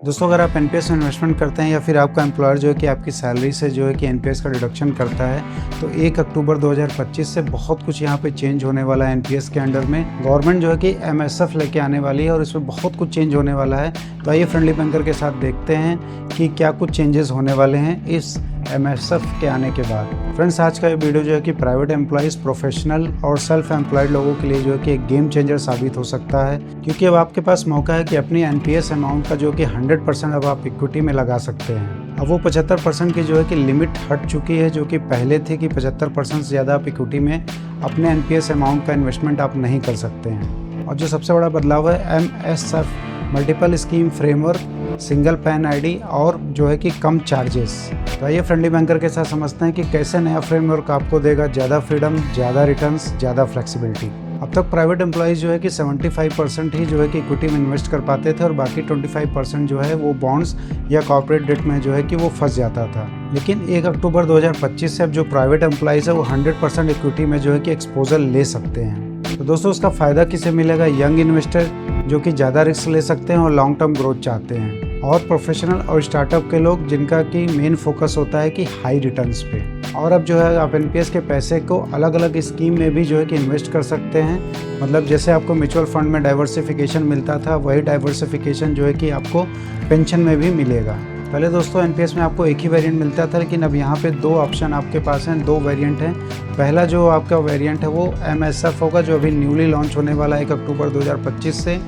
दोस्तों अगर आप एनपीएस में इन्वेस्टमेंट करते हैं या फिर आपका एम्प्लॉयर जो है कि आपकी सैलरी से जो है कि एनपीएस का डिडक्शन करता है, तो 1 अक्टूबर 2025 से बहुत कुछ यहाँ पे चेंज होने वाला है। एनपीएस के अंडर में गवर्नमेंट जो है कि एमएसएफ लेके आने वाली है और इसमें बहुत कुछ चेंज होने वाला है। तो आइए फ्रेंडली बैंकर के साथ देखते हैं कि क्या कुछ चेंजेस होने वाले हैं इस एमएसएफ के आने के बाद। फ्रेंड्स, आज का ये वीडियो जो है कि प्राइवेट एम्प्लॉइज़, प्रोफेशनल और सेल्फ एम्प्लॉयड लोगों के लिए जो है कि एक गेम चेंजर साबित हो सकता है, क्योंकि अब आपके पास मौका है कि अपनी एनपीएस अमाउंट का जो कि 100% अब आप इक्विटी में लगा सकते हैं। अब वो 75% की जो है कि लिमिट हट चुकी है, जो कि पहले थी कि 75% से ज़्यादा आप इक्विटी में अपने एनपीएस अमाउंट का इन्वेस्टमेंट आप नहीं कर सकते हैं। और जो सबसे बड़ा बदलाव है MSF multiple scheme framework, single pan ID और जो है कि कम चार्जेस। तो आइए फ्रेंडली बैंकर के साथ समझते हैं कि कैसे नया फ्रेमवर्क आपको देगा ज़्यादा फ्रीडम, ज़्यादा रिटर्न्स, ज़्यादा फ्लेक्सिबिलिटी। अब तक प्राइवेट एम्प्लॉइज़ जो है कि 75% ही जो है कि इक्विटी में इन्वेस्ट कर पाते थे और बाकी 25% जो है वो बॉन्ड्स या कॉर्पोरेट डेट में जो है कि वो फंस जाता था। लेकिन 1 अक्टूबर 2025 से अब जो प्राइवेट एम्प्लॉइज़ है वो 100% इक्विटी में जो है कि एक्सपोजर ले सकते हैं। तो दोस्तों उसका फ़ायदा किसे मिलेगा? यंग इन्वेस्टर जो कि ज़्यादा रिस्क ले सकते हैं और लॉन्ग टर्म ग्रोथ चाहते हैं, और प्रोफेशनल और स्टार्टअप के लोग जिनका कि मेन फोकस होता है कि हाई रिटर्न्स पे। और अब जो है आप एनपीएस के पैसे को अलग अलग स्कीम में भी जो है कि इन्वेस्ट कर सकते हैं। मतलब जैसे आपको म्यूचुअल फंड में डाइवर्सिफिकेशन मिलता था, वही डाइवर्सिफिकेशन जो है कि आपको पेंशन में भी मिलेगा। पहले दोस्तों एनपीएस में आपको एक ही वेरिएंट मिलता था, लेकिन अब यहाँ पे 2 ऑप्शन आपके पास हैं, 2 वेरिएंट हैं। पहला जो आपका वेरिएंट है वो एमएसएफ होगा, जो अभी न्यूली लॉन्च होने वाला है 1 अक्टूबर 2025 से,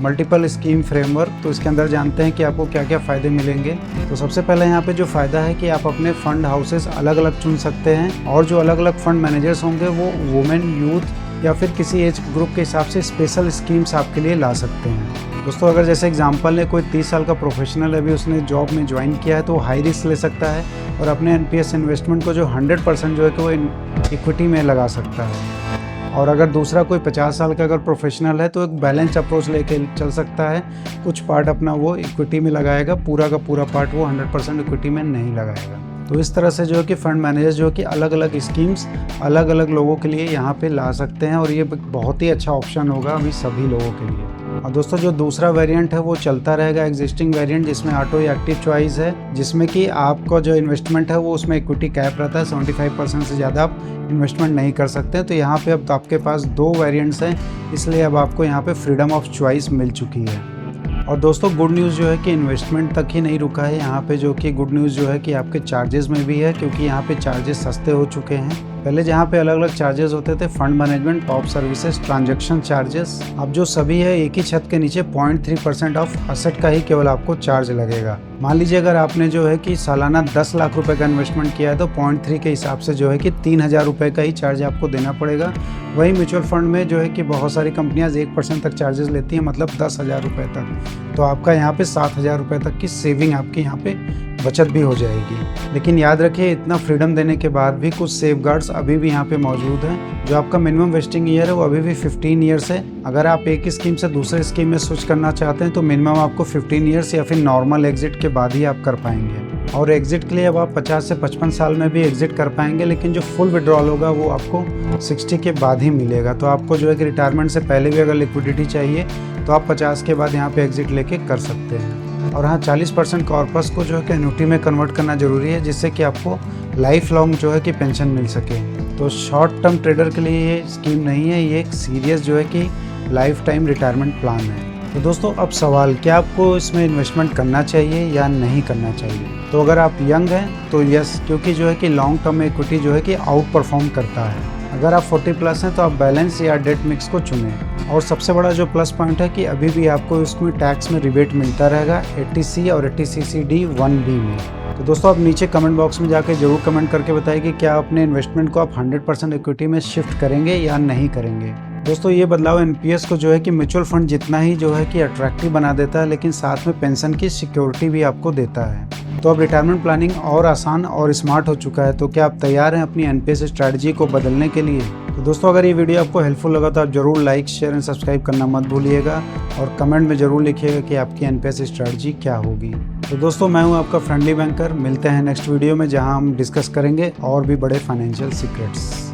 मल्टीपल स्कीम फ्रेमवर्क। तो इसके अंदर जानते हैं कि आपको क्या क्या फ़ायदे मिलेंगे। तो सबसे पहले यहाँ पे जो फ़ायदा है कि आप अपने फंड हाउसेस अलग अलग चुन सकते हैं, और जो अलग अलग फंड मैनेजर्स होंगे वो वुमेन, यूथ या फिर किसी एज ग्रुप के हिसाब से स्पेशल स्कीम्स आपके लिए ला सकते हैं। दोस्तों अगर जैसे एग्जांपल है, कोई 30 साल का प्रोफेशनल है, अभी उसने जॉब में ज्वाइन किया है, तो वो हाई रिस्क ले सकता है और अपने एनपीएस इन्वेस्टमेंट को जो 100% जो है कि वो इक्विटी में लगा सकता है। और अगर दूसरा कोई 50 साल का अगर प्रोफेशनल है, तो एक बैलेंस अप्रोच लेके चल सकता है। कुछ पार्ट अपना वो इक्विटी में लगाएगा, पूरा का पूरा पार्ट वो 100% इक्विटी में नहीं लगाएगा। तो इस तरह से जो है कि फंड मैनेजर जो है कि अलग अलग स्कीम्स अलग अलग लोगों के लिए यहाँ पे ला सकते हैं, और ये बहुत ही अच्छा ऑप्शन होगा अभी सभी लोगों के लिए। और दोस्तों जो दूसरा वेरिएंट है वो चलता रहेगा, एग्जिस्टिंग वेरिएंट, जिसमें ऑटो एक्टिव चॉइस है, जिसमें कि आपका जो इन्वेस्टमेंट है वो उसमें इक्विटी कैप रहता है, 75% से ज़्यादा आप इन्वेस्टमेंट नहीं कर सकते। तो यहाँ पे अब तो आपके पास 2 वेरिएंट्स हैं, इसलिए अब आपको यहाँ पे फ्रीडम ऑफ चॉइस मिल चुकी है। और दोस्तों गुड न्यूज़ जो है कि इन्वेस्टमेंट तक ही नहीं रुका है यहाँ पे, जो कि गुड न्यूज़ जो है कि आपके चार्जेस में भी है, क्योंकि यहाँ पे चार्जेस सस्ते हो चुके हैं। पहले जहाँ पे अलग अलग चार्जेस होते थे, fund management, top services, transaction charges, अब जो सभी है एक ही छत के नीचे 0.3% ऑफ असेट का ही केवल आपको चार्ज लगेगा। मान लीजिए अगर आपने जो है कि सालाना 10 लाख रुपए का इन्वेस्टमेंट किया है, तो 0.3 के हिसाब से जो है कि 3000 रुपये का ही चार्ज आपको देना पड़ेगा। वही म्यूचुअल फंड में जो है कि बहुत सारी कंपनियां 1% तक चार्जेस लेती हैं, मतलब 10,000 रुपये तक। तो आपका यहाँ पे 7,000 रुपये तक की सेविंग आपकी यहाँ पे बचत भी हो जाएगी। लेकिन याद रखिए, इतना फ्रीडम देने के बाद भी कुछ सेफगार्ड्स अभी भी यहाँ पे मौजूद हैं। जो आपका मिनिमम वेस्टिंग ईयर है वो अभी भी 15 ईयर्स है। अगर आप एक स्कीम से दूसरे स्कीम में स्विच करना चाहते हैं, तो मिनिमम आपको 15 ईयर्स या फिर नॉर्मल एग्जिट के बाद ही आप कर पाएंगे। और एग्जिट के लिए अब आप 50 से 55 साल में भी एग्जिट कर पाएंगे, लेकिन जो फुल विड्रॉल होगा वो आपको 60 के बाद ही मिलेगा। तो आपको जो है कि रिटायरमेंट से पहले भी अगर लिक्विडिटी चाहिए, तो आप 50 के बाद यहाँ पे एग्जिट लेके कर सकते हैं। और हाँ, 40% कॉर्पस को जो है कि एन्युटी में कन्वर्ट करना ज़रूरी है, जिससे कि आपको लाइफ लॉन्ग जो है कि पेंशन मिल सके। तो शॉर्ट टर्म ट्रेडर के लिए ये स्कीम नहीं है, ये एक सीरियस जो है कि लाइफ टाइम रिटायरमेंट प्लान है। तो दोस्तों अब सवाल, क्या आपको इसमें इन्वेस्टमेंट करना चाहिए या नहीं करना चाहिए? तो अगर आप यंग हैं तो यस, क्योंकि जो है कि लॉन्ग टर्म में इक्विटी जो है कि आउट परफॉर्म करता है। अगर आप 40+ हैं तो आप बैलेंस या डेट मिक्स को चुनें। और सबसे बड़ा जो प्लस पॉइंट है कि अभी भी आपको उसमें टैक्स में रिबेट मिलता रहेगा 80C और 80CCD 1B में। तो दोस्तों आप नीचे कमेंट बॉक्स में जाकर जरूर कमेंट करके बताइए कि क्या अपने इन्वेस्टमेंट को आप 100% इक्विटी में शिफ्ट करेंगे या नहीं करेंगे। दोस्तों ये बदलाव एनपीएस को जो है कि म्यूचुअल फंड जितना ही जो है कि अट्रैक्टिव बना देता है, लेकिन साथ में पेंशन की सिक्योरिटी भी आपको देता है। तो अब रिटायरमेंट प्लानिंग और आसान और स्मार्ट हो चुका है। तो क्या आप तैयार हैं अपनी एनपीएस स्ट्रैटेजी को बदलने के लिए? तो दोस्तों अगर ये वीडियो आपको हेल्पफुल लगा तो आप जरूर लाइक, शेयर एंड सब्सक्राइब करना मत भूलिएगा, और कमेंट में जरूर लिखिएगा कि आपकी एनपीएस स्ट्रैटेजी क्या होगी। तो दोस्तों मैं हूँ आपका फ्रेंडली बैंकर, मिलते हैं नेक्स्ट वीडियो में, जहाँ हम डिस्कस करेंगे और भी बड़े फाइनेंशियल सीक्रेट्स।